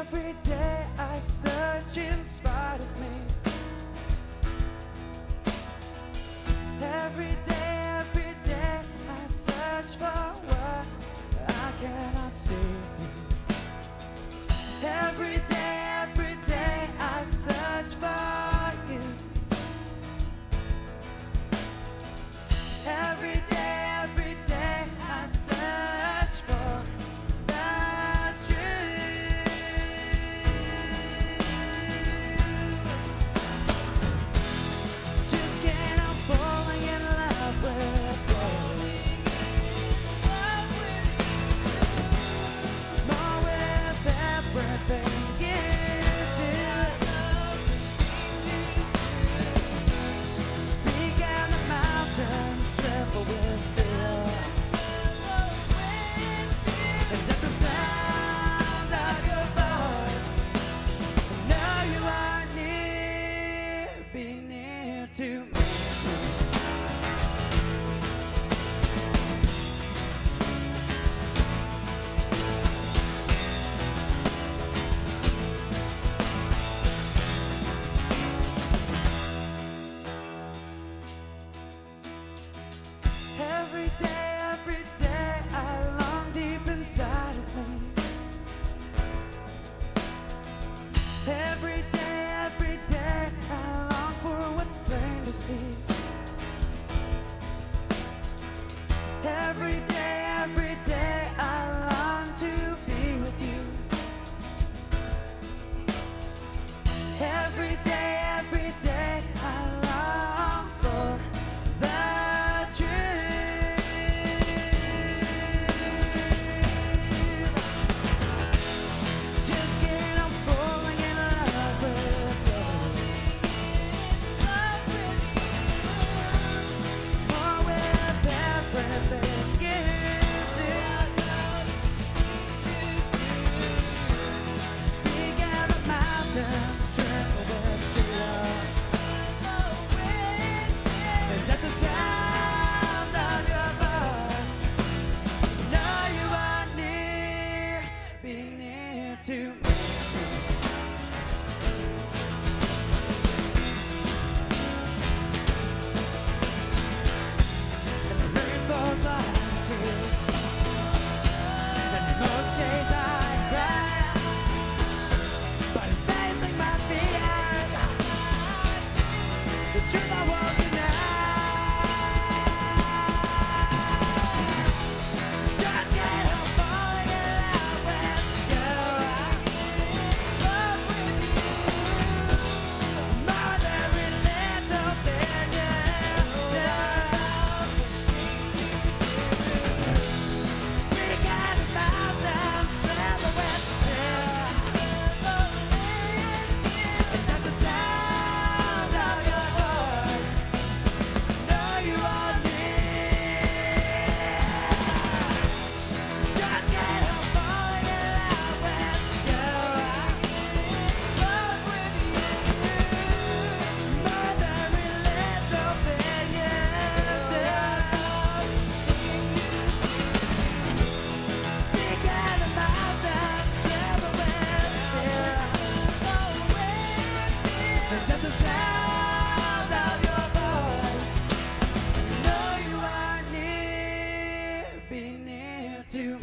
Every day I search in spite of me. Every day I search for what I cannot see. Every day I search for you. Every day I search for the truth. Just can't help falling in love with you. More with everything you do. Speak and the mountains tremble with fear. And at the sound of your voice, I know you are near, be near to me. Every day I long deep inside of me. Every day I long for what's plain to see. Every day I long to be with you. Every day I long for the truth. Just can't help falling in love with you. More with everything you do. Speak and the mountains tremble with fear. And at the sound of your voice, know you are near, be near to me. And the rain falls like tears, and most days I cry, but facing my fears, the truth I won't deny. Just can't help falling in love with you. More than every little thing you do. Speak out of mountains, travel with you. And at the sound of your voice, know you are near. Just can't help falling in love with you. More than every little thing you do. Speak out of mountains, travel with you. And at the sound of your voice, know you are near, be near to me.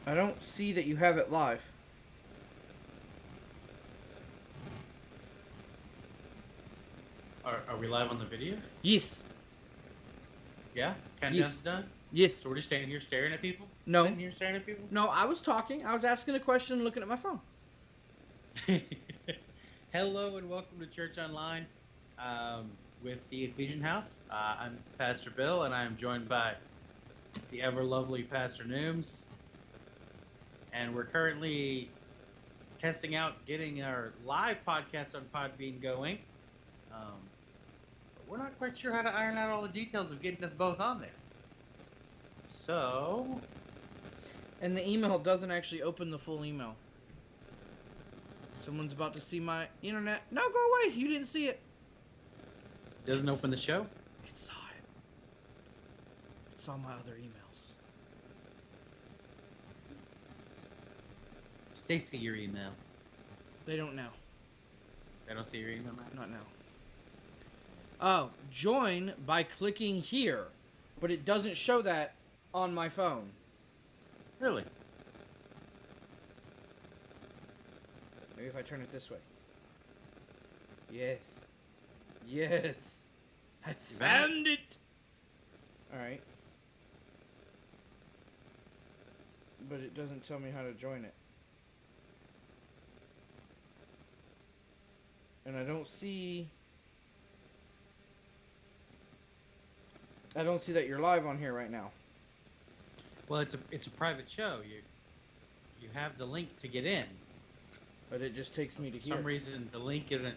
I don't see that you have it live. Are we live on the video? Yes. Yeah? Countdown's Yes. done? Yes. So we're just standing here staring at people? No. Sitting here staring at people? No, I was talking. I was asking a question and looking at my phone. Hello and welcome to Church Online with the Ecclesian House. I'm Pastor Bill and I'm joined by the ever lovely Pastor Nooms. And we're currently testing out getting our live podcast on Podbean going. But we're not quite sure how to iron out all the details of getting us both on there. So, And the email doesn't actually open the full email. Someone's about to see my internet. No, go away. You didn't see it. doesn't open the show? It saw it. It saw my other emails. They see your email. They don't know. They don't see your email now? Not now. Oh, join by clicking here. But it doesn't show that on my phone. Really? Maybe if I turn it this way. Yes. Yes. I found it! Alright. But it doesn't tell me how to join it. And I don't see that you're live on here right now. Well, it's a private show. You have the link to get in. But it just takes me to For here. some reason, the link isn't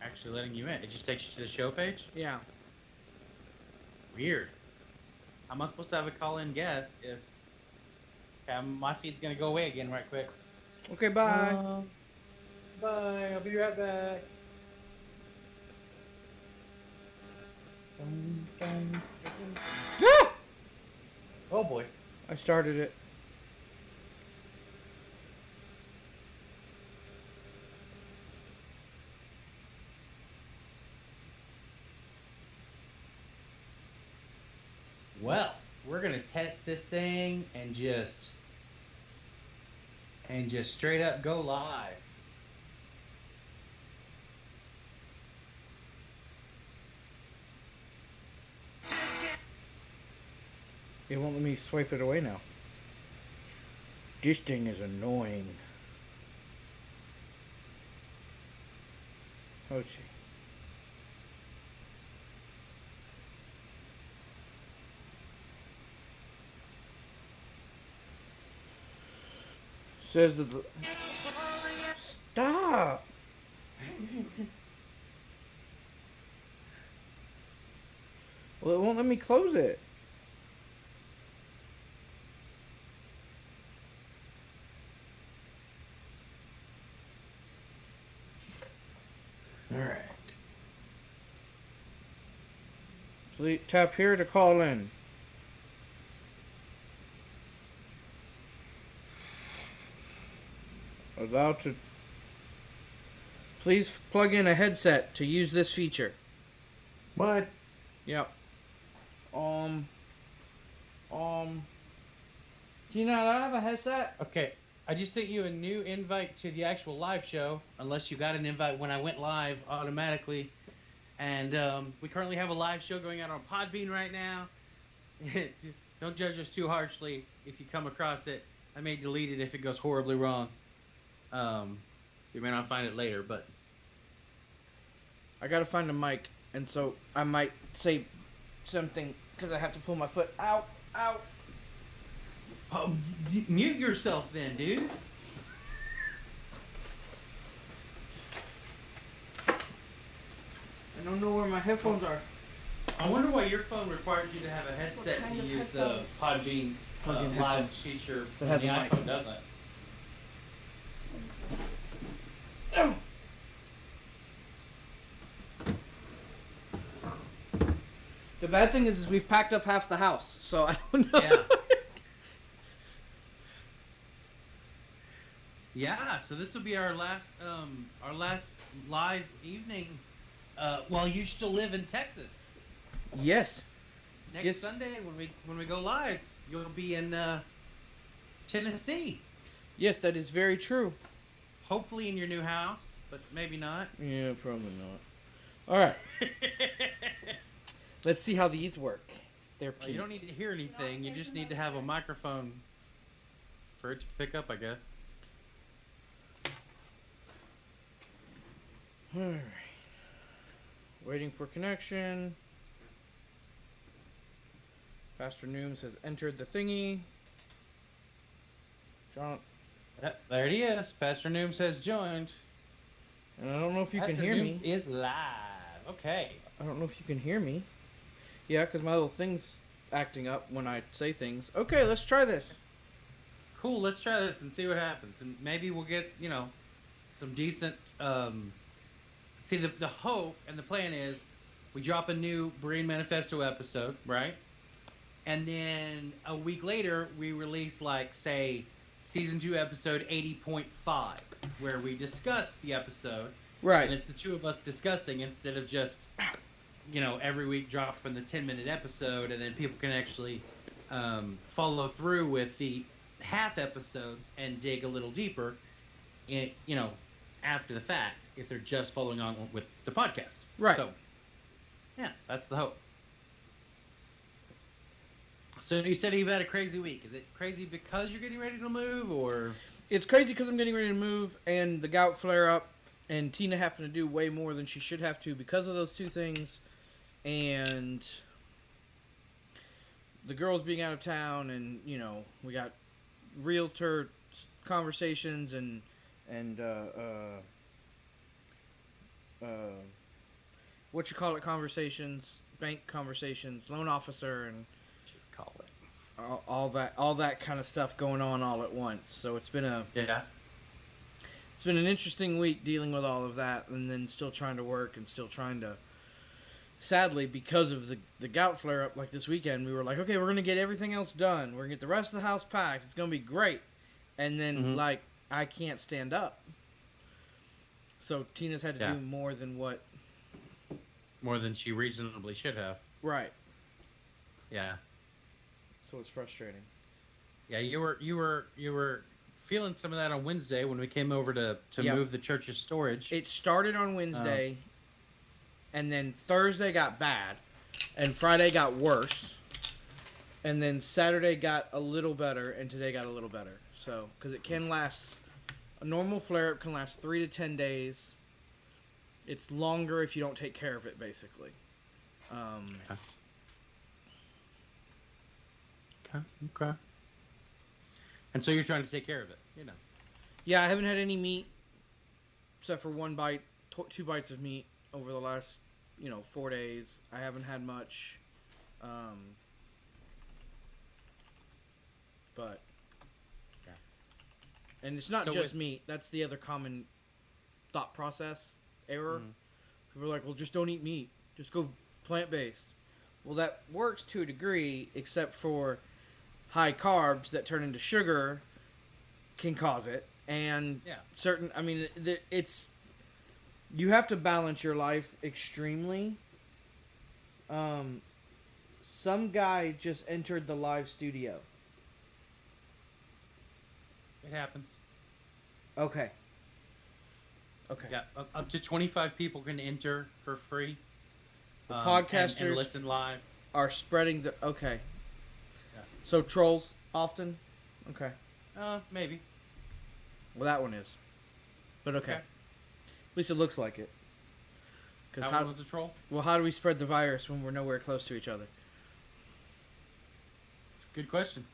actually letting you in. It just takes you to the show page? Yeah. Weird. How am I supposed to have a call-in guest if... Okay, my feed's going to go away again right quick. Okay, bye. Bye. I'll be right back. Ah! Oh, boy. I started it. Well, we're going to test this thing and just straight up go live. It won't let me swipe it away now. This thing is annoying. Let's see. Says that the... Stop! Well, it won't let me close it. All right. Please tap here to call in. Allowed to. Please plug in a headset to use this feature. What? Yep. Do you not have a headset? Okay, I just sent you a new invite to the actual live show, unless you got an invite when I went live automatically. And we currently have a live show going out on Podbean right now. Don't judge us too harshly if you come across it. I may delete it if it goes horribly wrong. So you may not find it later, but... I gotta find a mic, and so I might say something, because I have to pull my foot out. Ow! Oh, mute yourself then, dude. I don't know where my headphones are. I wonder why your phone requires you to have a headset What kind to of use the headphones? Podbean Plug-in live headphones. feature That when has the a mic. iPhone doesn't. The bad thing is we've packed up half the house, so I don't know. Yeah. Yeah, so this will be our last live evening. While you still live in Texas. Yes. Next Yes. Sunday when we go live, you'll be in Tennessee. Yes, that is very true. Hopefully in your new house, but maybe not. Yeah, probably not. Alright, let's see how these work. They're Well, you don't need to hear anything. You just need to have a microphone for it to pick up, I guess. Alright. Waiting for connection. Pastor Nooms has entered the thingy. John. There he is. Pastor Nooms has joined. And I don't know if you Pastor can hear Nooms me. is live. Okay. I don't know if you can hear me. Yeah, because my little thing's acting up when I say things. Okay, let's try this. Cool. Let's try this and see what happens, and maybe we'll get some decent. See, the hope and the plan is we drop a new Berean Manifesto episode, right? And then a week later we release, like, say, season 2 episode 80.5, where we discuss the episode. Right. And it's the two of us discussing instead of just, every week dropping the 10-minute episode, and then people can actually follow through with the half episodes and dig a little deeper, after the fact, if they're just following on with the podcast. Right. So, yeah, that's the hope. So you said you've had a crazy week. Is it crazy because you're getting ready to move, or? It's crazy because I'm getting ready to move, and the gout flare-up, and Tina having to do way more than she should have to because of those two things, and the girls being out of town, and, we got realtor conversations and conversations, bank conversations, loan officer, and Call it. all that kind of stuff going on all at once. So it's been an interesting week dealing with all of that, and then still trying to work and still trying to. Sadly, because of the gout flare up, like this weekend, we were like, okay, we're gonna get everything else done. We're gonna get the rest of the house packed. It's gonna be great. And then I can't stand up. So Tina's had to do more than she reasonably should have. Right. Yeah. So it's frustrating. Yeah, you were feeling some of that on Wednesday when we came over to move the church's storage. It started on Wednesday, and then Thursday got bad, and Friday got worse, and then Saturday got a little better, and today got a little better. So, because it can last, a normal flare-up can last 3 to 10 days. It's longer if you don't take care of it, basically. Okay. And so you're trying to take care of it, Yeah, I haven't had any meat, except for one bite, 2 bites of meat over the last, 4 days. I haven't had much, but, yeah. And it's not So just meat. That's the other common thought process error. People are like, well, just don't eat meat. Just go plant-based. Well, that works to a degree, except for high carbs that turn into sugar can cause it. And it's, you have to balance your life extremely. Some guy just entered the live studio. It happens. Okay. Yeah, up to 25 people can enter for free. The podcasters and listen live. Are spreading the... Okay. Yeah. So trolls often? Okay. Maybe. Well, that one is. But okay. At least it looks like it. That one was a troll? Well, how do we spread the virus when we're nowhere close to each other? Good question.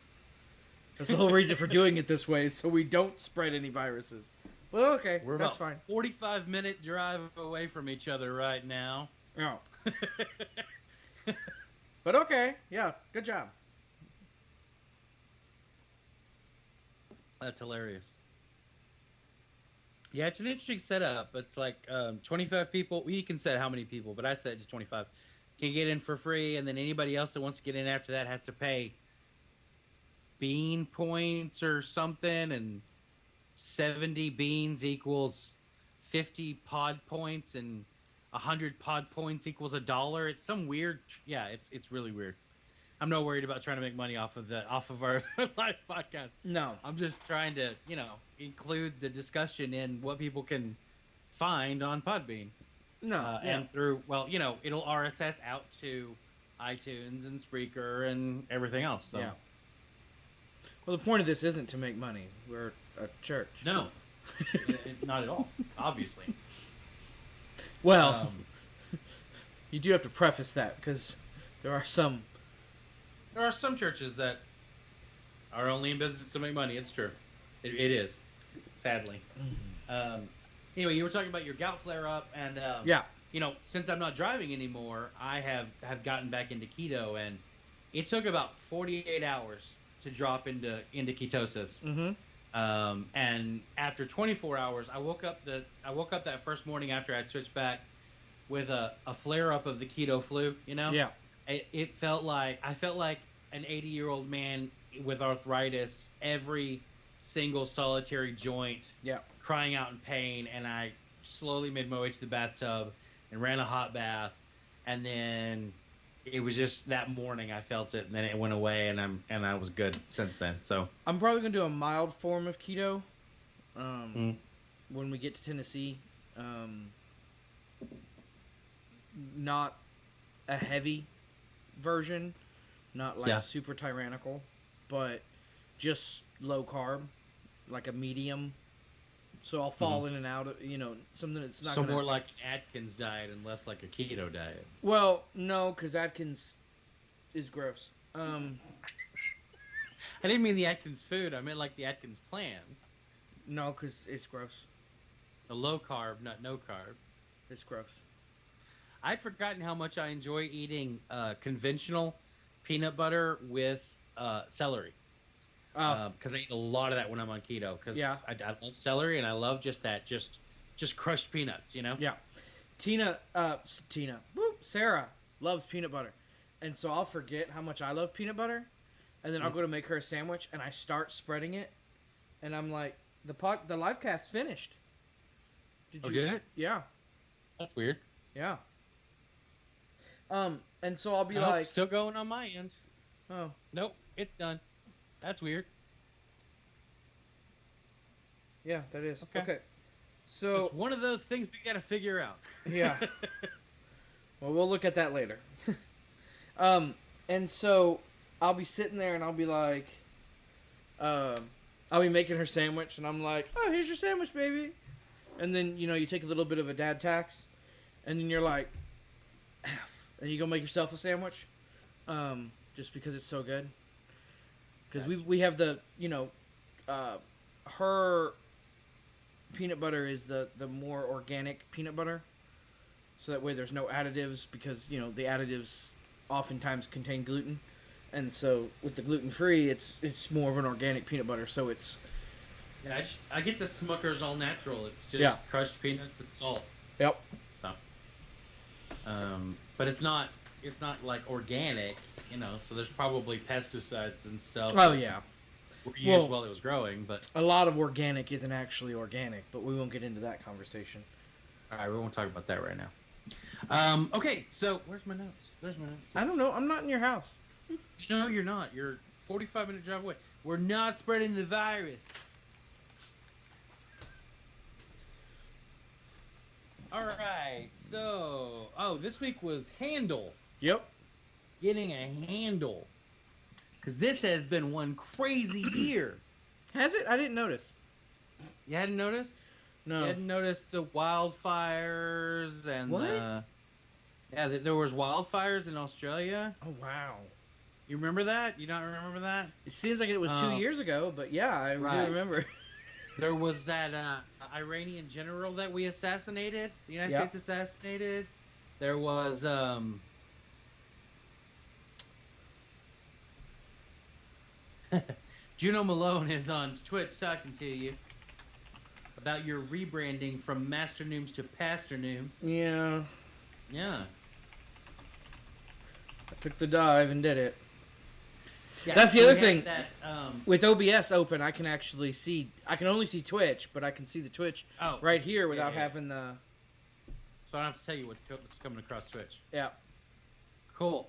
That's the whole reason for doing it this way, is so we don't spread any viruses. Well, okay, that's fine. 45-minute drive away from each other right now. Oh. But okay, yeah, good job. That's hilarious. Yeah, it's an interesting setup. It's like 25 people. You can set how many people, but I said just 25 can get in for free, and then anybody else that wants to get in after that has to pay bean points or something, and 70 beans equals 50 pod points, and 100 pod points equals $1. It's some weird. Yeah, it's really weird. I'm not worried about trying to make money off of our live podcast. No, I'm just trying to include the discussion in what people can find on Podbean. No, and through it'll RSS out to iTunes and Spreaker and everything else. So. Yeah. Well, the point of this isn't to make money. We're a church. No, not at all. Obviously. Well, you do have to preface that, because there are some churches that are only in business to make money. It's true. It is. sadly. Anyway, you were talking about your gout flare up, and Yeah. you know, since I'm not driving anymore, I have gotten back into keto, and it took about 48 hours to drop into ketosis. And after 24 hours, I woke up that first morning after I'd switched back with a flare up of the keto flu. You know, Yeah. I felt like an 80-year-old man with arthritis, every single solitary joint, Yeah. crying out in pain, and I slowly made my way to the bathtub and ran a hot bath, and then it was just that morning I felt it, and then it went away, and I was good since then. So I'm probably gonna do a mild form of keto when we get to Tennessee. Not a heavy version, not like super tyrannical, but just low carb, like a medium. So I'll fall in and out of, something that's not more like an Atkins diet and less like a keto diet. Well, no, because Atkins is gross. I didn't mean the Atkins food. I meant like the Atkins plan. No, because it's gross. The low carb, not no carb. It's gross. I'd forgotten how much I enjoy eating conventional peanut butter with celery. Because I eat a lot of that when I'm on keto. Because I love celery, and I love just that, just crushed peanuts, you know? Yeah. Sarah loves peanut butter. And so I'll forget how much I love peanut butter. And then I'll go to make her a sandwich, and I start spreading it. And I'm like, the live cast finished. Did it? Yeah. That's weird. Yeah. And so I'll be Nope, like... still going on my end. Oh. Nope, it's done. That's weird. Yeah, that is. Okay. Okay. So... It's one of those things we gotta figure out. Yeah. Well, we'll look at that later. And so I'll be sitting there and I'll be like... I'll be making her sandwich and I'm like, oh, here's your sandwich, baby. And then, you take a little bit of a dad tax. And then you're like... And you go make yourself a sandwich, just because it's so good. Because we have the, her peanut butter is the more organic peanut butter. So that way there's no additives because, the additives oftentimes contain gluten. And so with the gluten-free, it's more of an organic peanut butter. So it's... Yeah, I get the Smucker's all natural. It's just crushed peanuts and salt. Yep. So... but it's not like organic, so there's probably pesticides and stuff. Oh, yeah. Were used while it was growing, but... A lot of organic isn't actually organic, but we won't get into that conversation. All right, we won't talk about that right now. Okay, so where's my notes? There's my notes. I don't know. I'm not in your house. No, you're not. You're 45-minute drive away. We're not spreading the virus. All right, so this week was handle. Yep. Getting a handle, because this has been one crazy year. Has it? I didn't notice. You hadn't noticed? No. You hadn't noticed the wildfires and what? There was wildfires in Australia. Oh wow. You remember that? You don't remember that? It seems like it was 2 years ago, but yeah, I do remember. There was that Iranian general that we assassinated. The United States assassinated. There was Juno Malone is on Twitch talking to you about your rebranding from Master Nooms to Pastor Nooms. Yeah. Yeah. I took the dive and did it. Yeah, that's the other thing. With With OBS open, I can only see Twitch, but I can see the Twitch right here without having the... So I don't have to tell you what's coming across Twitch. Yeah. Cool.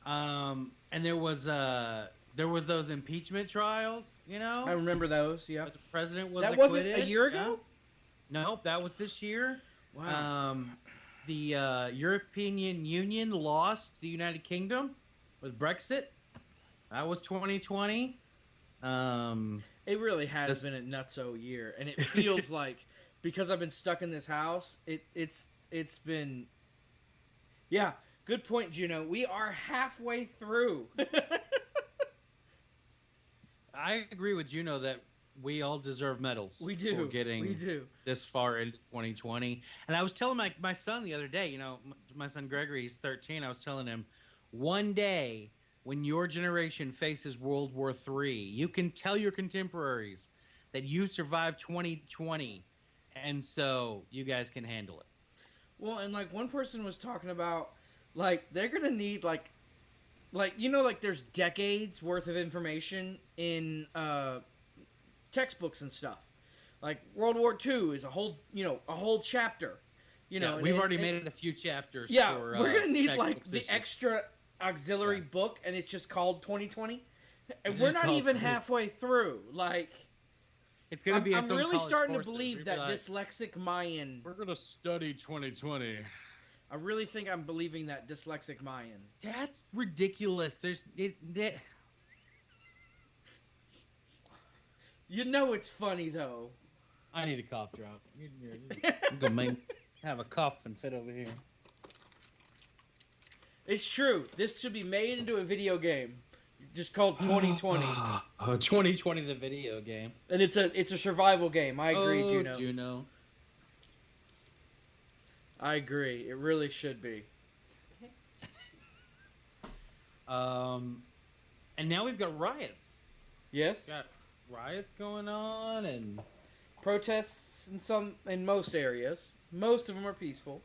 And there was those impeachment trials, I remember those, yeah. The president was acquitted. That wasn't a year ago? Yeah. No, that was this year. Wow. The European Union lost the United Kingdom with Brexit. That was 2020. It really has been a nutso year, and it feels like because I've been stuck in this house, it's been. Yeah, good point, Juno. We are halfway through. I agree with Juno that we all deserve medals. We do. For getting We do. this far into 2020. And I was telling my son the other day, you know, my son Gregory, he's 13. I was telling him, one day when your generation faces World War III, you can tell your contemporaries that you survived 2020, and so you guys can handle it. Well, and like one person was talking about, like they're gonna need like you know, like there's decades worth of information in textbooks and stuff. Like World War II is a whole chapter. You know, we've already made it a few chapters. Yeah, for, we're gonna need like the history. extra auxiliary book, and it's just called 2020, and It's we're just not called even 2020. halfway through. Like, It's gonna be. I'm its own really college starting to course, and believe it'll that be like, dyslexic Mayan. we're gonna study 2020. I really think I'm believing that dyslexic Mayan. That's ridiculous. You know it's funny though. I need a cough drop. I'm gonna have a cough and fit over here. It's true. This should be made into a video game, just called 2020, 2020, the video game. and it's a survival game. I agree, Juno. Juno. I agree. It really should be. And now we've got riots. Yes. Got riots going on, and Protests in most areas. Most of them are peaceful,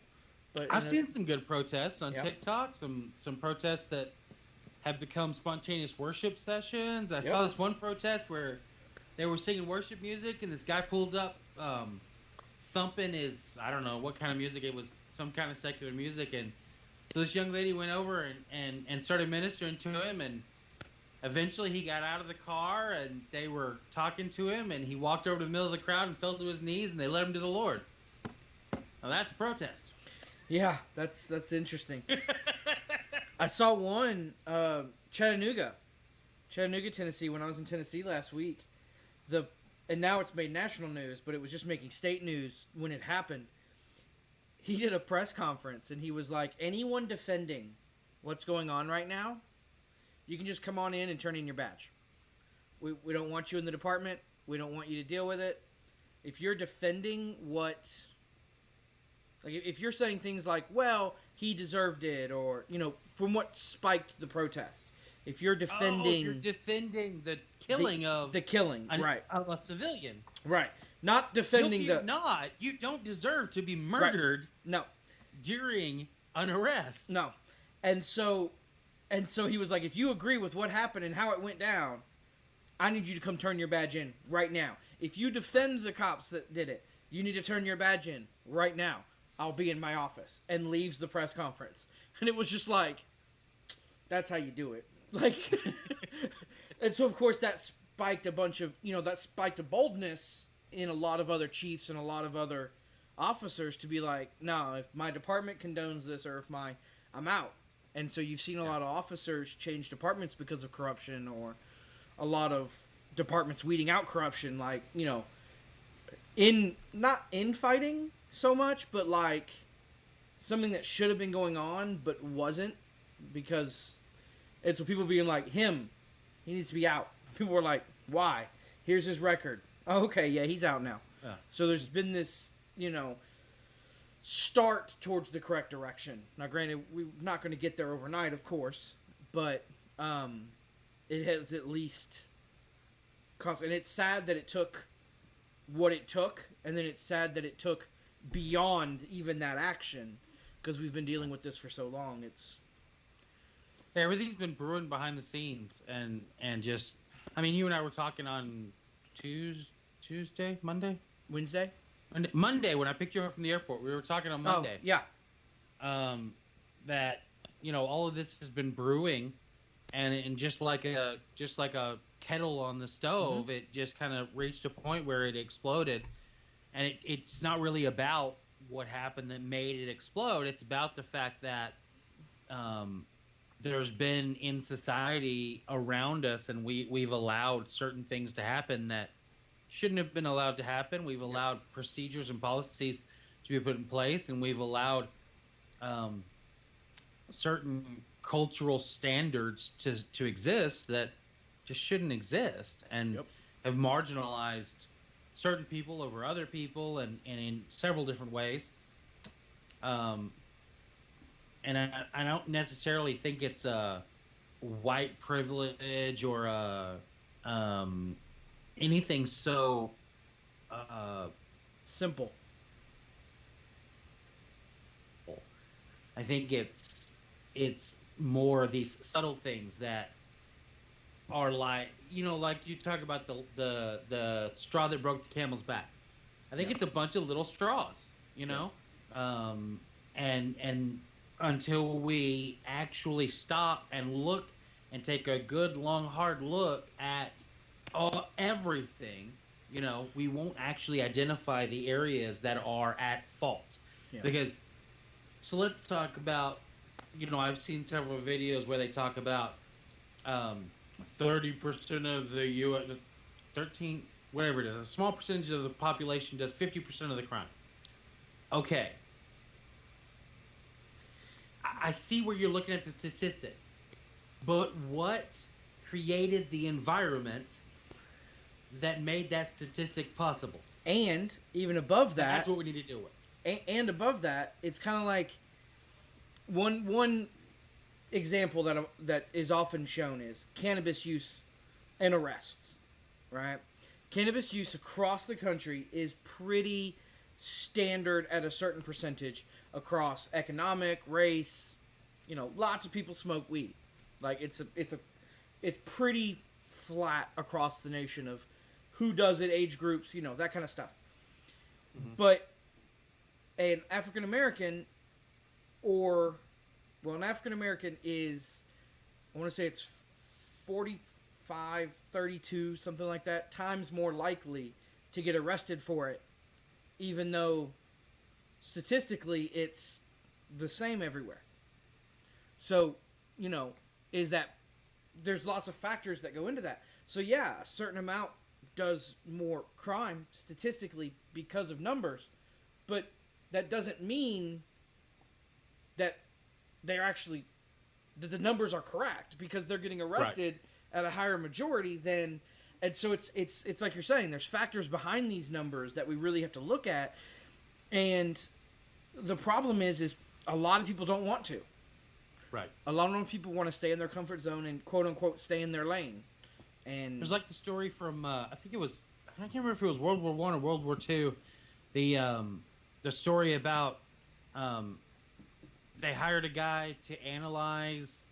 but I've seen some good protests on Yep. TikTok. Some protests that have become spontaneous worship sessions. I Yep. saw this one protest where they were singing worship music, and this guy pulled up, thumping his, I don't know what kind of music it was, some kind of secular music, and so this young lady went over and started ministering to him, and eventually he got out of the car, and they were talking to him, and he walked over to the middle of the crowd and fell to his knees, and they led him to the Lord. Now that's a protest. Yeah, that's interesting. I saw one Chattanooga, Tennessee. When I was in Tennessee last week, and now it's made national news, but it was just making state news when it happened. He did a press conference, and he was like, anyone defending what's going on right now, you can just come on in and turn in your badge. We don't want you in the department. We don't want you to deal with it. If you're defending if you're saying things like, well, he deserved it, or, you know, from what spiked the protest. If you're defending... you're defending the killing of... The killing, right. Of a civilian. Right. Not defending You don't deserve to be murdered No. during an arrest. No. And so he was like, if you agree with what happened and how it went down, I need you to come turn your badge in right now. If you defend the cops that did it, you need to turn your badge in right now. I'll be in my office. And leaves the press conference. And it was just like, that's how you do it. Like, and so of course that spiked a boldness in a lot of other chiefs and a lot of other officers to be like, no, if my department condones this, or if I'm out. And so you've seen a lot of officers change departments because of corruption, or a lot of departments weeding out corruption, like, you know, not infighting so much, but like something that should have been going on but wasn't, because it's people being like, he needs to be out. People were like, why? Here's his record. Oh, okay, yeah, he's out now. Yeah. So there's been this, you know, start towards the correct direction. Now, granted, we're not going to get there overnight, of course, but it has at least cost. And it's sad that it took what it took, and then it's sad that it took beyond even that action, because we've been dealing with this for so long. Everything's been brewing behind the scenes, and just, I mean, you and I were talking on Wednesday Monday when I picked you up from the airport. We were talking on Monday. Oh, yeah. That, you know, all of this has been brewing, and just like a kettle on the stove, Mm-hmm. it just kind of reached a point where it exploded, and it's not really about what happened that made it explode. It's about the fact that there's been in society around us, and we've allowed certain things to happen that shouldn't have been allowed to happen. We've allowed procedures and policies to be put in place, and we've allowed certain cultural standards to exist that just shouldn't exist. And have marginalized certain people over other people, and in several different ways. And I don't necessarily think it's a white privilege or anything so simple. I think it's more of these subtle things that are like, like you talk about the straw that broke the camel's back. I think it's a bunch of little straws, and until we actually stop and look and take a good, long, hard look at everything, we won't actually identify the areas that are at fault. Yeah. Because, so let's talk about, I've seen several videos where they talk about 30% of the U.S., 13, whatever it is, a small percentage of the population does 50% of the crime. Okay. I see where you're looking at the statistic, but what created the environment that made that statistic possible? And even above that, that's what we need to deal with. And above that, it's kind of like one example that is often shown is cannabis use and arrests, right? Cannabis use across the country is pretty standard at a certain percentage across economic, race, lots of people smoke weed. Like it's pretty flat across the nation of who does it, age groups, that kind of stuff. Mm-hmm. But an African American an African American is, I want to say it's 45, 32, something like that, times more likely to get arrested for it, even though statistically it's the same everywhere. So, is that there's lots of factors that go into that. So yeah, a certain amount does more crime statistically because of numbers, but that doesn't mean that that the numbers are correct, because they're getting arrested at a higher majority than, and so it's like you're saying, there's factors behind these numbers that we really have to look at, and the problem is a lot of people don't want to. Right. A lot of people want to stay in their comfort zone and quote unquote stay in their lane. And there's like the story from I can't remember if it was World War I or World War II. The story about they hired a guy to analyze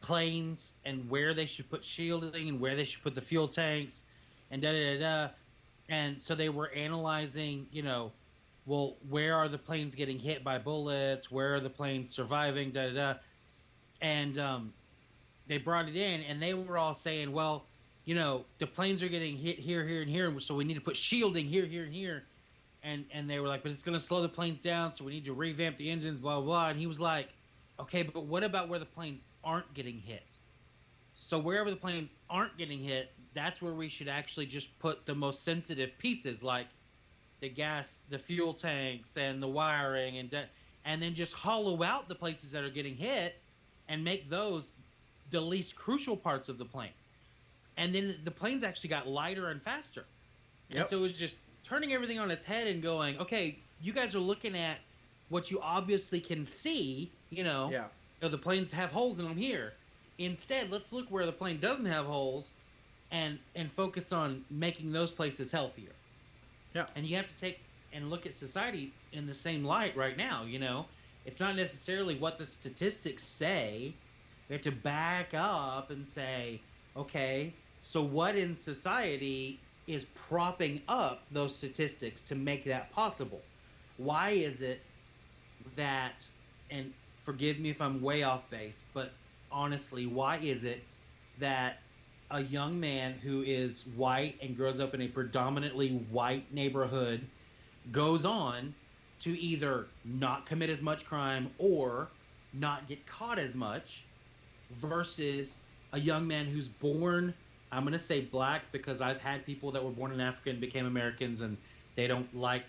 planes and where they should put shielding and where they should put the fuel tanks and da-da-da-da. And so they were analyzing, well, where are the planes getting hit by bullets? Where are the planes surviving? Da-da-da. And they brought it in, and they were all saying, well, the planes are getting hit here, here, and here, so we need to put shielding here, here, and here. And they were like, but it's going to slow the planes down, so we need to revamp the engines, blah, blah, blah. And he was like, okay, but what about where the planes aren't getting hit? So wherever the planes aren't getting hit, that's where we should actually just put the most sensitive pieces, like the gas, the fuel tanks, and the wiring, and then just hollow out the places that are getting hit and make those the least crucial parts of the plane. And then the planes actually got lighter and faster. Yep. And so it was just turning everything on its head and going, okay, you guys are looking at what you obviously can see, Yeah. The planes have holes in them here. Instead, let's look where the plane doesn't have holes and focus on making those places healthier. Yeah. And you have to take and look at society in the same light right now, It's not necessarily what the statistics say. We have to back up and say, okay, so what in society is propping up those statistics to make that possible? Why is it that, and forgive me if I'm way off base, but honestly, why is it that a young man who is white and grows up in a predominantly white neighborhood goes on to either not commit as much crime or not get caught as much, versus a young man who's born, I'm going to say black, because I've had people that were born in Africa and became Americans, and they don't like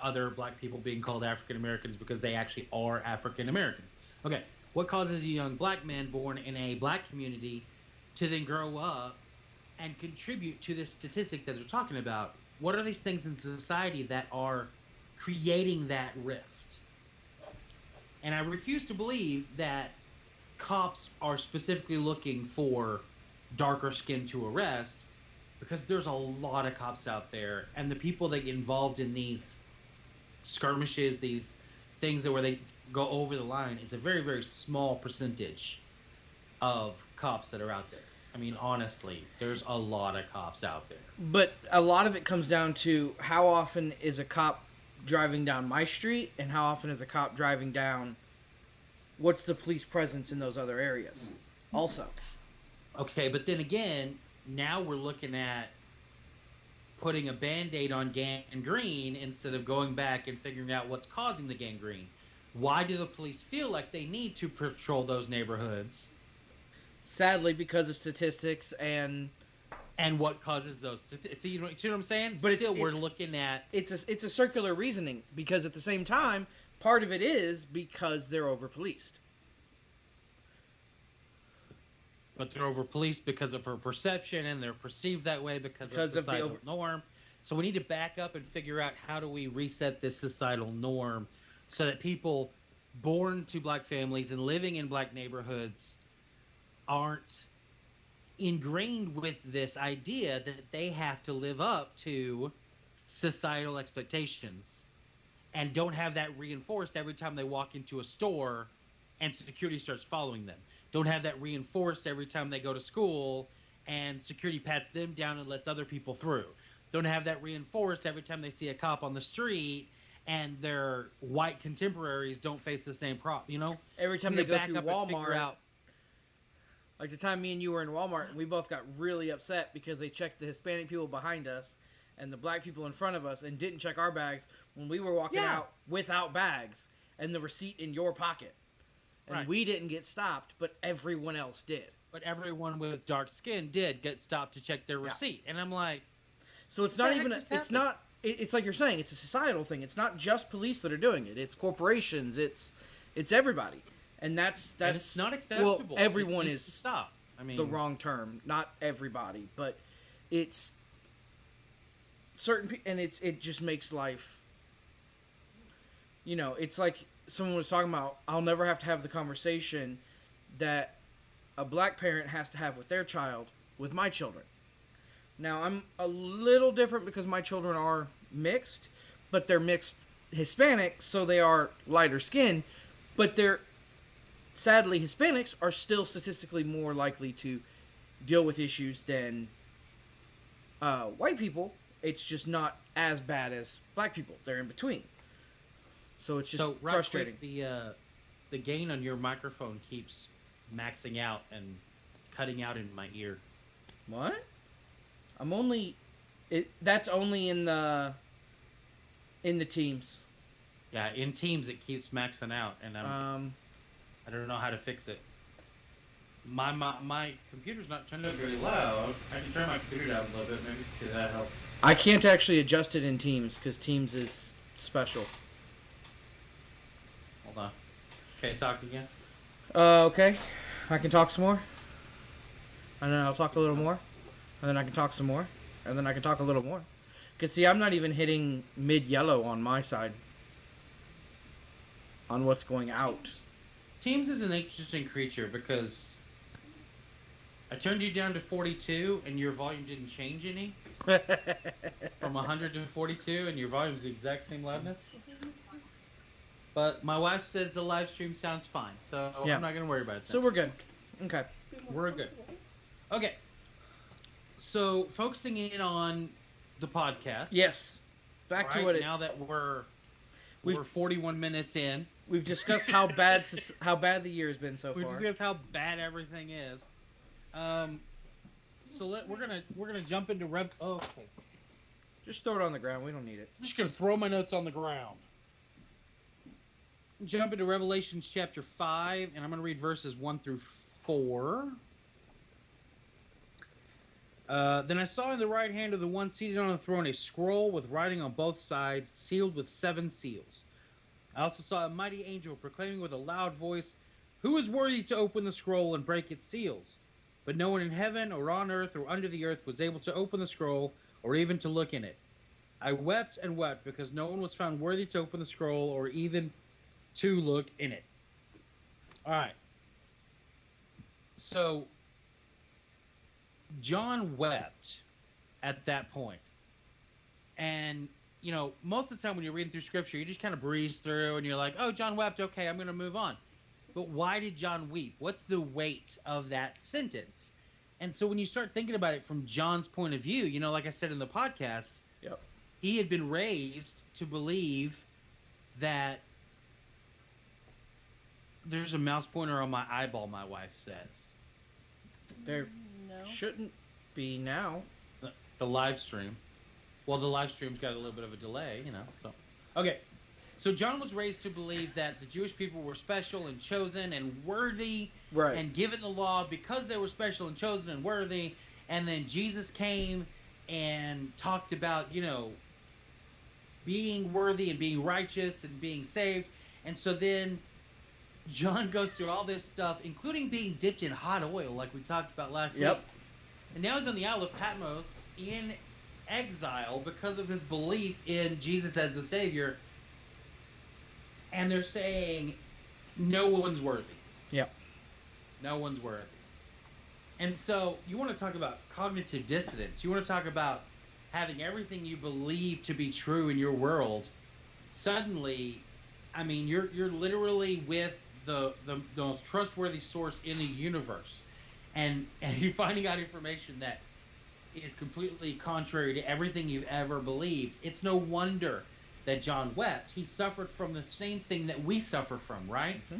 other black people being called African Americans because they actually are African Americans. Okay, what causes a young black man born in a black community to then grow up and contribute to this statistic that they're talking about. What are these things in society that are creating that rift? And I refuse to believe that cops are specifically looking for darker skin to arrest, because there's a lot of cops out there, and the people that get involved in these skirmishes, these things where they go over the line, is a very, very small percentage of cops that are out there. I mean, honestly, there's a lot of cops out there. But a lot of it comes down to how often is a cop driving down my street, and how often is a cop driving down, what's the police presence in those other areas also. Okay, but then again, now we're looking at putting a Band-Aid on gangrene instead of going back and figuring out what's causing the gangrene. Why do the police feel like they need to patrol those neighborhoods? Sadly, because of statistics and what causes those? See, you know what I'm saying? But still, we're looking at it's a circular reasoning, because at the same time, part of it is because they're over policed. But they're over policed because of her perception, and they're perceived that way because of societal norm. So we need to back up and figure out, how do we reset this societal norm so that people born to black families and living in black neighborhoods aren't ingrained with this idea that they have to live up to societal expectations, and don't have that reinforced every time they walk into a store and security starts following them. Don't have that reinforced every time they go to school and security pats them down and lets other people through. Don't have that reinforced every time they see a cop on the street and their white contemporaries don't face the same problem, you know? Every time they go through Walmart, like the time me and you were in Walmart, and we both got really upset because they checked the Hispanic people behind us and the black people in front of us and didn't check our bags when we were walking out without bags and the receipt in your pocket. And we didn't get stopped, but everyone else did. But everyone with dark skin did get stopped to check their receipt. And I'm like... So it's not even... It's like you're saying, it's a societal thing. It's not just police that are doing it. It's corporations. It's everybody. And that's and it's not acceptable. Well, everyone is stop. I mean, the wrong term. Not everybody, but it's certain people, and it just makes life. You know, it's like someone was talking about. I'll never have to have the conversation that a black parent has to have with their child with my children. Now, I'm a little different because my children are mixed, but they're mixed Hispanic, so they are lighter skin, but they're sadly, Hispanics are still statistically more likely to deal with issues than white people. It's just not as bad as black people. They're in between. So it's just frustrating. Quick, the gain on your microphone keeps maxing out and cutting out in my ear. What? I'm only... That's only in the Teams. Yeah, in Teams it keeps maxing out, and I don't know how to fix it. My computer's not turned up very loud. I can turn my computer down a little bit. Maybe see that helps. I can't actually adjust it in Teams because Teams is special. Hold on. Okay, talk again. Okay. I can talk some more. And then I'll talk a little more. And then I can talk some more. And then I can talk a little more. Because, see, I'm not even hitting mid-yellow on my side. On what's going out. Teams is an interesting creature because I turned you down to 42 and your volume didn't change any. From 100 to 42 and your volume's the exact same loudness. But my wife says the live stream sounds fine, so I'm not going to worry about that. So we're good. Okay. We're good. Okay. So focusing in on the podcast. Yes. Back to what it... Now that we're 41 minutes in. We've discussed how bad the year has been so far. We've discussed how bad everything is. So we're gonna jump into okay. Just throw it on the ground. We don't need it. I'm just gonna throw my notes on the ground. Jump into Revelation chapter 5, and I'm gonna read verses 1 through 4. Then I saw in the right hand of the one seated on the throne a scroll with writing on both sides, sealed with 7 seals. I also saw a mighty angel proclaiming with a loud voice, "Who is worthy to open the scroll and break its seals?" but no one in heaven or on earth or under the earth was able to open the scroll or even to look in it. I wept and wept because no one was found worthy to open the scroll or even to look in it. All right. So John wept at that point. And, you know, most of the time when you're reading through scripture, you just kind of breeze through and you're like, oh, John wept. Okay, I'm going to move on. But why did John weep? What's the weight of that sentence? And so when you start thinking about it from John's point of view, you know, like I said in the podcast, Yep. he had been raised to believe that there's a mouse pointer on my eyeball, my wife says. There No. shouldn't be now. The live stream. Well, the live stream's got a little bit of a delay, you know. So, okay. So John was raised to believe that the Jewish people were special and chosen and worthy, Right. and given the law because they were special and chosen and worthy. And then Jesus came and talked about, you know, being worthy and being righteous and being saved. And so then John goes through all this stuff, including being dipped in hot oil, like we talked about last week. And now he's on the Isle of Patmos in exile because of his belief in Jesus as the Savior. And they're saying, no one's worthy. Yep. No one's worthy. And so you want to talk about cognitive dissonance. You want to talk about having everything you believe to be true in your world. Suddenly, I mean, you're literally with the most trustworthy source in the universe. And you're finding out information that is completely contrary to everything you've ever believed. It's no wonder that John wept. He suffered from the same thing that we suffer from, right? Mm-hmm.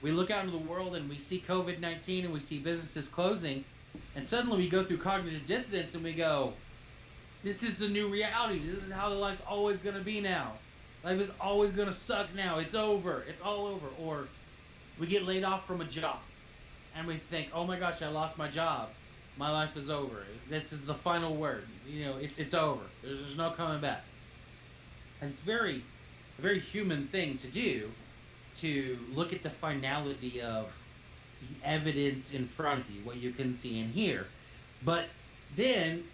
We look out into the world and we see COVID-19 and we see businesses closing, and suddenly we go through cognitive dissonance and we go, this is the new reality. This is how the life's always going to be now. Life is always going to suck now. It's over. It's all over. Or we get laid off from a job and we think, oh my gosh, I lost my job. My life is over. This is the final word. You know, it's over. There's no coming back. And it's a very human thing to do, to look at the finality of the evidence in front of you, what you can see and hear. But then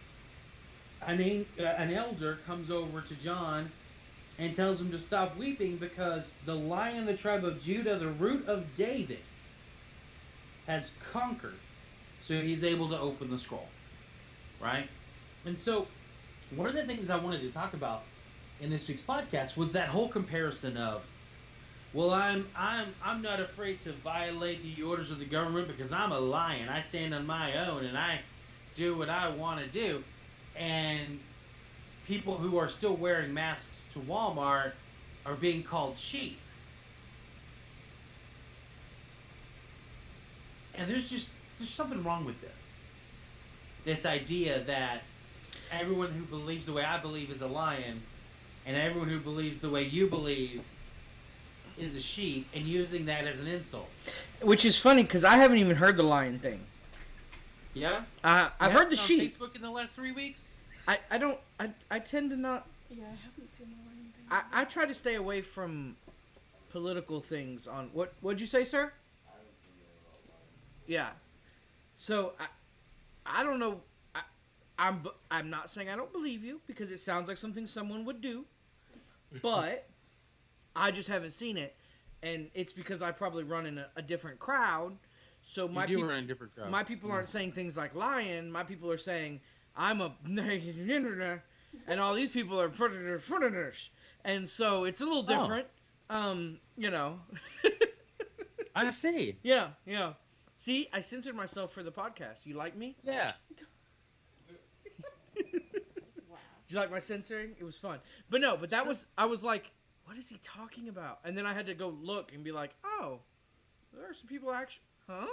an elder comes over to John and tells him to stop weeping because the Lion of the tribe of Judah, the root of David, has conquered. So he's able to open the scroll, right? And so one of the things I wanted to talk about in this week's podcast was that whole comparison of, well, I'm not afraid to violate the orders of the government because I'm a lion. I stand on my own and I do what I want to do. And people who are still wearing masks to Walmart are being called sheep. And there's something wrong with this. This idea that everyone who believes the way I believe is a lion, and everyone who believes the way you believe is a sheep, and using that as an insult. Which is funny because I haven't even heard the lion thing. Yeah? I've heard the on sheep. Facebook in the last 3 weeks? I tend to not. Yeah, I haven't seen the lion thing. I try to stay away from political things on what'd you say, sir? Yeah. So I don't know. I'm not saying I don't believe you because it sounds like something someone would do, but I just haven't seen it, and it's because I probably run in a different crowd. So my You do run in a different crowd. my people aren't saying things like lion. My people are saying I'm a and all these people are foreigners, and so it's a little different. You know. I see. Yeah. See, I censored myself for the podcast. You like me? Yeah. Wow. Did you like my censoring? It was fun. But no, I was like, what is he talking about? And then I had to go look and be like, oh, there are some people actually, huh?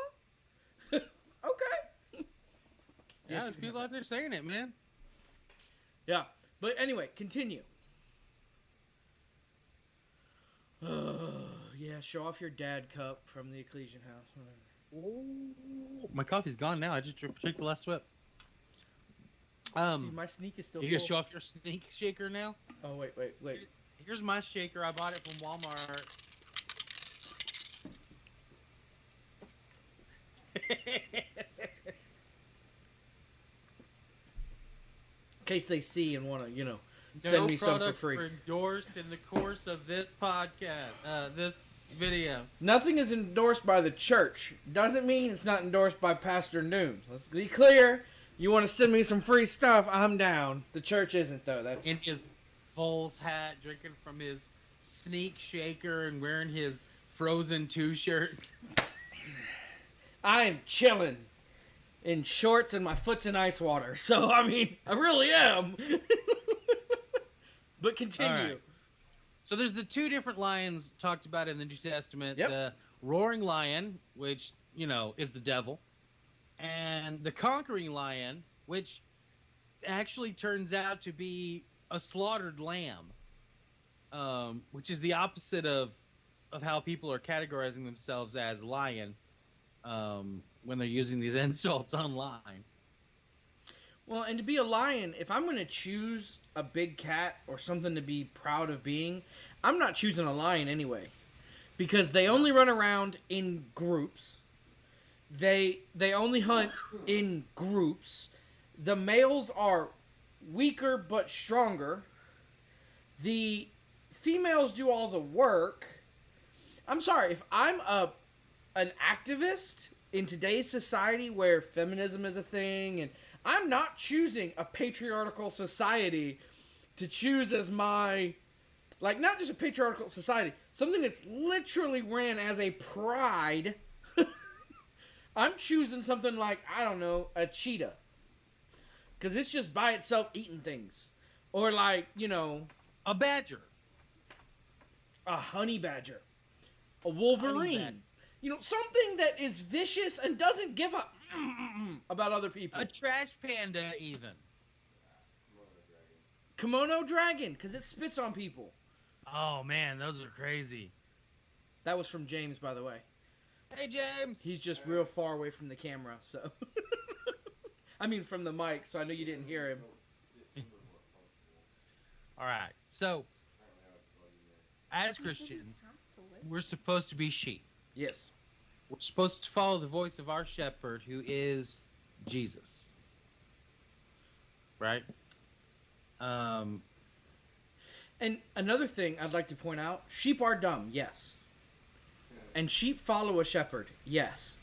Okay. Yeah, there's people out there saying it, man. Yeah. But anyway, continue. Yeah, show off your dad cup from the Ecclesian house. Whatever. Ooh, my coffee's gone now. I just drank the last sip. See, my sneak is still You gonna full. show off your sneak shaker now? Oh, wait. Here's my shaker. I bought it from Walmart. case they see and want to, send me some for free. No products were endorsed in the course of this podcast, this video. Nothing is endorsed by the church. Doesn't mean it's not endorsed by Pastor Nooms. Let's be clear. You want to send me some free stuff, I'm down. The church isn't, though. That's In his Vols hat, drinking from his Sneak Shaker and wearing his Frozen 2 shirt. I am chilling in shorts and my foot's in ice water. So, I mean, I really am. But continue. All right. So there's the two different lions talked about in the New Testament. Yep. The roaring lion, which, is the devil. And the conquering lion, which actually turns out to be a slaughtered lamb, which is the opposite of how people are categorizing themselves as lion when they're using these insults online. Well, and to be a lion, if I'm going to choose a big cat or something to be proud of being, I'm not choosing a lion anyway. Because they only run around in groups. They only hunt in groups. The males are weaker but stronger. The females do all the work. I'm sorry, if I'm an activist in today's society where feminism is a thing, and I'm not choosing a patriarchal society to choose as my, like, not just a patriarchal society, something that's literally ran as a pride. I'm choosing something like, I don't know, a cheetah. Because it's just by itself eating things. Or like, A badger. a honey badger. A wolverine. Something that is vicious and doesn't give a about other people. A trash panda, even. Kimono dragon, because it spits on people. Oh, man, those are crazy. That was from James, by the way. Hey, James. He's just real far away from the camera, so. I mean, from the mic, so I know you didn't hear him. All right. So, as Christians, we're supposed to be sheep. Yes. We're supposed to follow the voice of our shepherd, who is Jesus. Right? And another thing I'd like to point out, sheep are dumb, yes. And sheep follow a shepherd, yes.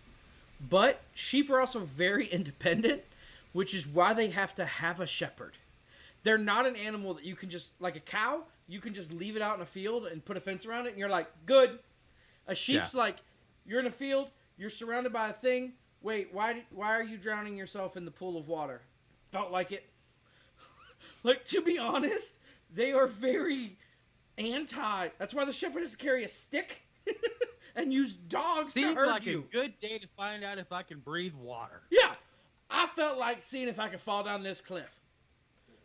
But sheep are also very independent, which is why they have to have a shepherd. They're not an animal that you can just, like a cow, you can just leave it out in a field and put a fence around it and you're like, good. A sheep's like, you're in a field, you're surrounded by a thing. Wait, why are you drowning yourself in the pool of water? Felt like it. Like, to be honest, they are very anti. That's why the shepherd has to carry a stick and use dogs to Seems herd like you. a good day to find out if I can breathe water. Yeah, I felt like seeing if I could fall down this cliff.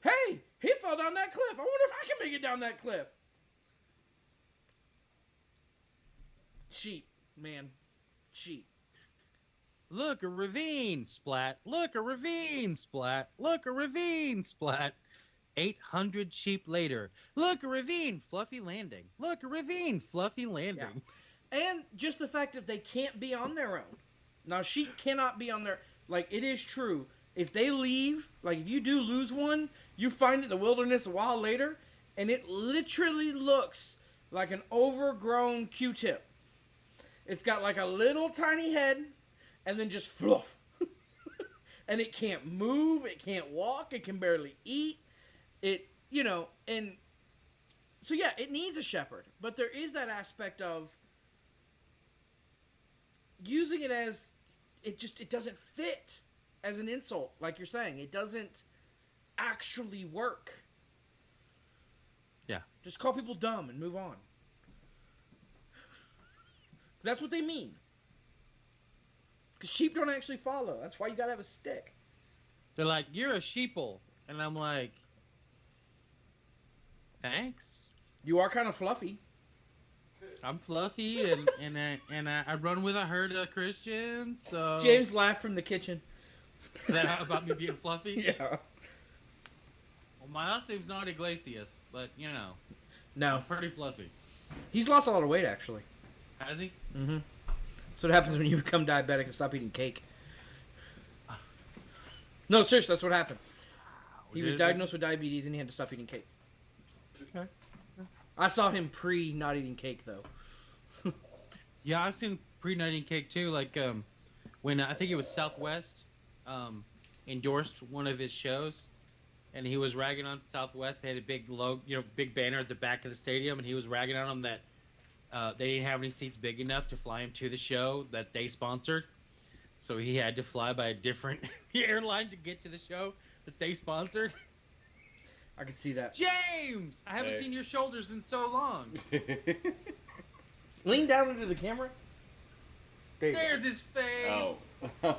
Hey, he fell down that cliff. I wonder if I can make it down that cliff. Sheep, man. Sheep. Look, a ravine, splat. Look, a ravine, splat. Look, a ravine, splat. 800 sheep later. Look, a ravine, fluffy landing. Look, a ravine, fluffy landing. Yeah. And just the fact that they can't be on their own. Now, sheep cannot be on their... Like, it is true. If they leave, like, if you do lose one, you find it in the wilderness a while later, and it literally looks like an overgrown Q-tip. It's got, like, a little tiny head, and then just fluff. And it can't move, it can't walk, it can barely eat. It, and... So, yeah, it needs a shepherd. But there is that aspect of using it as... It doesn't fit as an insult, like you're saying. It doesn't actually work. Yeah. Just call people dumb and move on. That's what they mean. Because sheep don't actually follow. That's why you gotta have a stick. They're like, you're a sheeple. And I'm like, thanks. You are kind of fluffy. I'm fluffy, and I run with a herd of Christians, so... James laughed from the kitchen. Is that about me being fluffy? Yeah. Well, my last name's not Iglesias, but, No. I'm pretty fluffy. He's lost a lot of weight, actually. Has he? Mm-hmm. That's what happens when you become diabetic and stop eating cake. No, seriously, that's what happened. He was diagnosed with diabetes and he had to stop eating cake. Okay. I saw him pre not eating cake though. Yeah, I've seen pre-night eating cake too. Like when I think it was Southwest endorsed one of his shows, and he was ragging on Southwest. They had a big big banner at the back of the stadium, and he was ragging on them that they didn't have any seats big enough to fly him to the show that they sponsored. So he had to fly by a different airline to get to the show that they sponsored. I could see that. James, I haven't seen your shoulders in so long. Lean down into the camera. There's his face. Oh,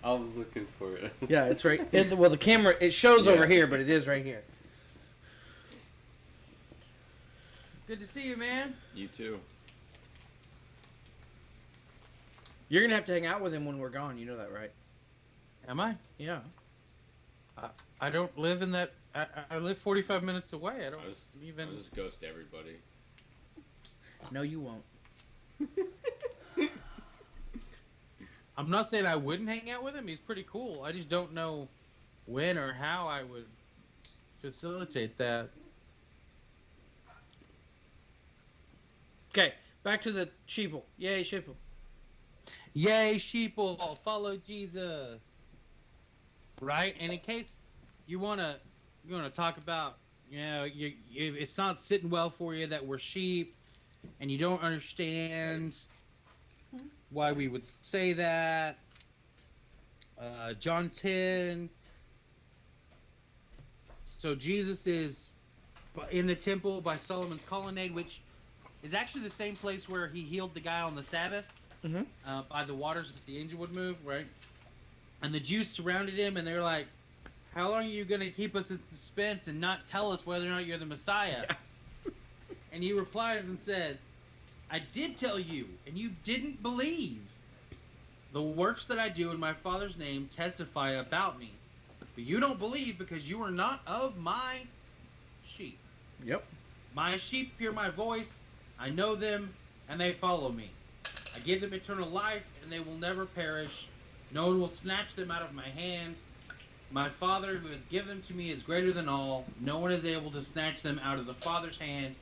I was looking for it. Yeah, it's right. Well, the camera, it shows over here, but it is right here. Good to see you, man. You too. You're going to have to hang out with him when we're gone. You know that, right? Am I? Yeah. I don't live in that. I live 45 minutes away. I don't I'll even. just ghost everybody. No, you won't. I'm not saying I wouldn't hang out with him. He's pretty cool. I just don't know when or how I would facilitate that. Okay, back to the sheeple. Yay, sheeple. Yay, sheeple! Follow Jesus. Right? And in case you wanna talk about, it's not sitting well for you that we're sheep, and you don't understand why we would say that. John 10. So Jesus is in the temple by Solomon's colonnade, which is actually the same place where he healed the guy on the Sabbath. By the waters that the angel would move, right? And the Jews surrounded him, and they were like, how long are you going to keep us in suspense and not tell us whether or not you're the Messiah? Yeah. And he replies and said, I did tell you, and you didn't believe. The works that I do in my Father's name testify about me. But you don't believe because you are not of my sheep. Yep. My sheep hear my voice, I know them, and they follow me. I give them eternal life, and they will never perish. No one will snatch them out of my hand. My Father who has given them to me is greater than all. No one is able to snatch them out of the Father's hand.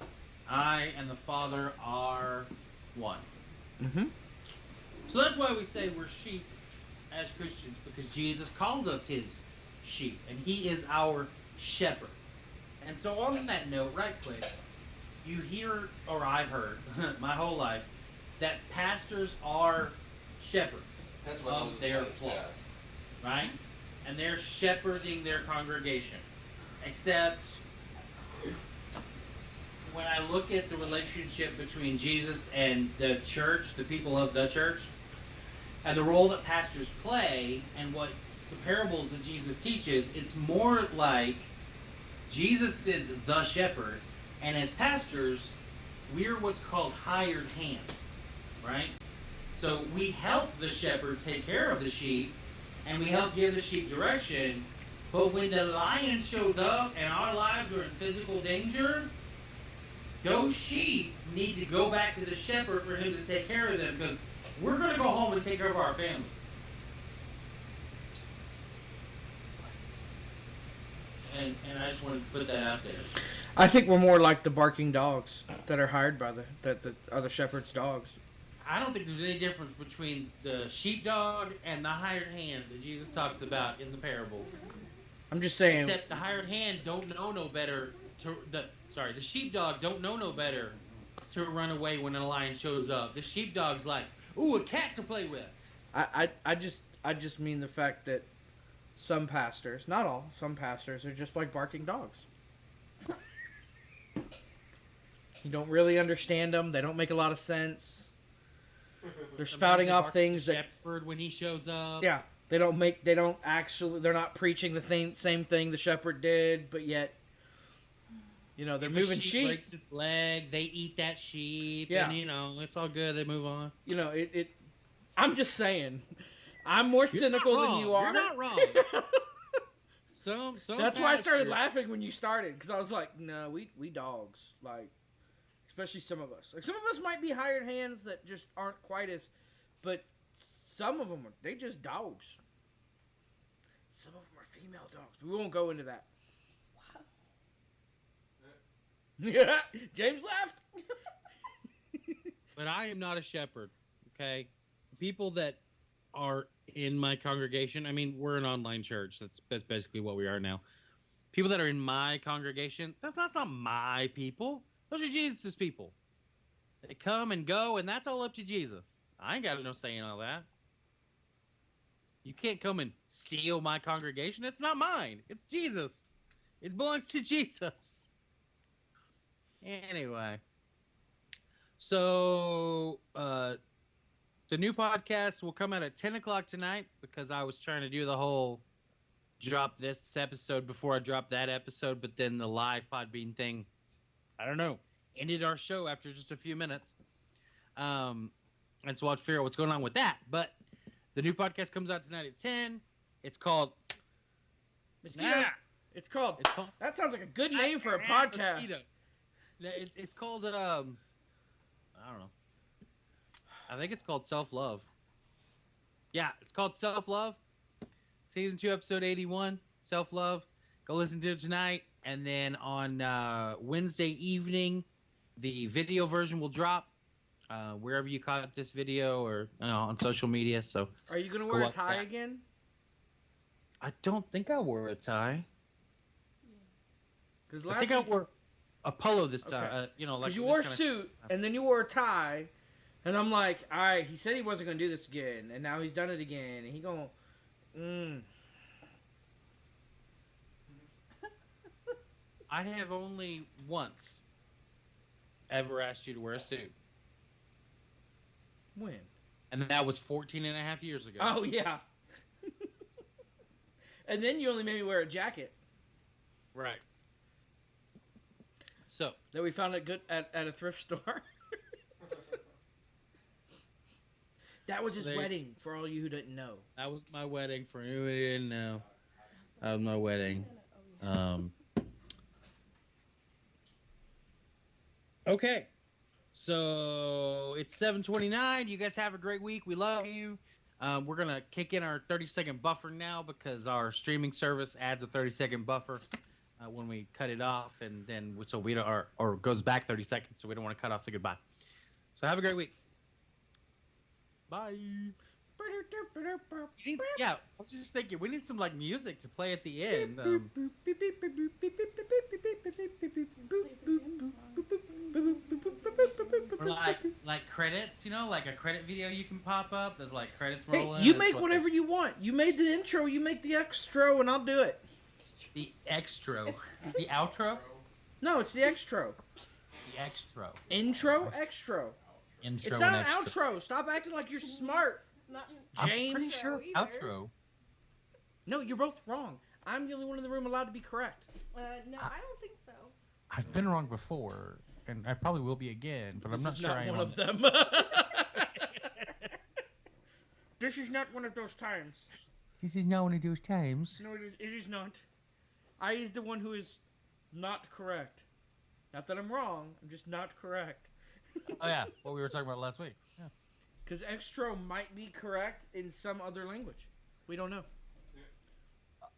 I and the Father are one. So that's why we say we're sheep as Christians, because Jesus called us his sheep, and he is our shepherd. And so on that note, right quick, you hear, or I've heard my whole life, that pastors are shepherds of their flocks, right? And they're shepherding their congregation. Except when I look at the relationship between Jesus and the church, the people of the church, and the role that pastors play, and what the parables that Jesus teaches, it's more like Jesus is the shepherd, and as pastors, we're what's called hired hands, right? So we help the shepherd take care of the sheep, and we help give the sheep direction, but when the lion shows up and our lives are in physical danger, those sheep need to go back to the shepherd for him to take care of them, because we're going to go home and take care of our families. And I just wanted to put that out there. I think we're more like the barking dogs that are hired by the other shepherd's dogs. I don't think there's any difference between the sheepdog and the hired hand that Jesus talks about in the parables. I'm just saying. Except the hired hand don't know no better the sheepdog don't know no better to run away when a lion shows up. The sheepdog's like, ooh, a cat to play with. I just mean the fact that some pastors, not all, some pastors are just like barking dogs. You don't really understand them. They don't make a lot of sense. They're spouting off things that shepherd when he shows up. Yeah, they're not preaching the same thing the shepherd did, but yet, they're if moving a sheep breaks its leg, they eat that sheep, and it's all good. They move on. I'm just saying, I'm more cynical than you are. You're not wrong. Some That's why I started laughing when you started, because I was like, no, we dogs, like, especially some of us. Like, some of us might be hired hands that just aren't quite as, but some of them they just dogs. Some of them are female dogs. We won't go into that. Yeah, James left. But I am not a shepherd. Okay, people that are in my congregation. I mean, we're an online church. That's basically what we are now. People that are in my congregation. That's not my people. Those are Jesus's people. They come and go, and that's all up to Jesus. I ain't got no say in all that. You can't come and steal my congregation. It's not mine. It's Jesus. It belongs to Jesus. Anyway. So, the new podcast will come out at 10 o'clock tonight because I was trying to do the whole drop this episode before I drop that episode, but then the live Podbean thing, I don't know, ended our show after just a few minutes. And so I'll figure out what's going on with that. But the new podcast comes out tonight at 10. It's called... Mosquito. It's called... That sounds like a good name for a podcast. Mosquito. It's called... I don't know. I think it's called Self-Love. Yeah, it's called Self-Love. Season 2, episode 81. Self-Love. Go listen to it tonight. And then on Wednesday evening, the video version will drop. Wherever you caught this video or on social media. So, are you going to wear a tie again? I don't think I wore a tie. Because I think I wore a polo this time. Okay. Like because you wore a suit and then you wore a tie, and I'm like, all right. He said he wasn't going to do this again, and now he's done it again, and he going, I have only once ever asked you to wear a suit. When? And that was 14 and a half years ago. Oh, yeah. And then you only made me wear a jacket. Right. So. That we found at a thrift store. That was his wedding, for all you who didn't know. That was my wedding, for anyone who didn't know. That was my wedding. Okay. So it's 7:29. You guys have a great week. We love you. We're going to kick in our 30-second buffer now because our streaming service adds a 30-second buffer when we cut it off, and then so we don't, or goes back 30 seconds, so we don't want to cut off the goodbye. So have a great week. Bye. Yeah, I was just thinking we need some music to play at the end. Or like credits, like a credit video you can pop up. There's credits rolling. Hey, you make whatever you want. You made the intro, you make the extra, and I'll do it. The extra. The outro? No, it's the extra. The extra. Intro, extra. Intro. It's not an outro. Stop acting like you're smart. It's not James. an I'm pretty sure outro. No, you're both wrong. I'm the only one in the room allowed to be correct. No, I don't think so. I've been wrong before, and I probably will be again, but I'm not sure I am one on of this. them. This is not one of those times. This is not one of those times. No, it is not. I is the one who is not correct. Not that I'm wrong, I'm just not correct. Oh yeah, what we were talking about last week. Yeah. Because extra might be correct in some other language. We don't know.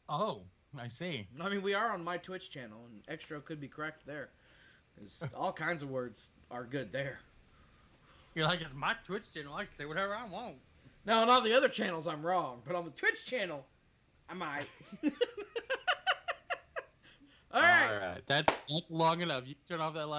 Oh, I see. I mean, we are on my Twitch channel, and extra could be correct there. Because all kinds of words are good there. You're like, it's my Twitch channel. I can say whatever I want. Now, on all the other channels, I'm wrong. But on the Twitch channel, I might. All right. All right. That's long enough. You can turn off that light.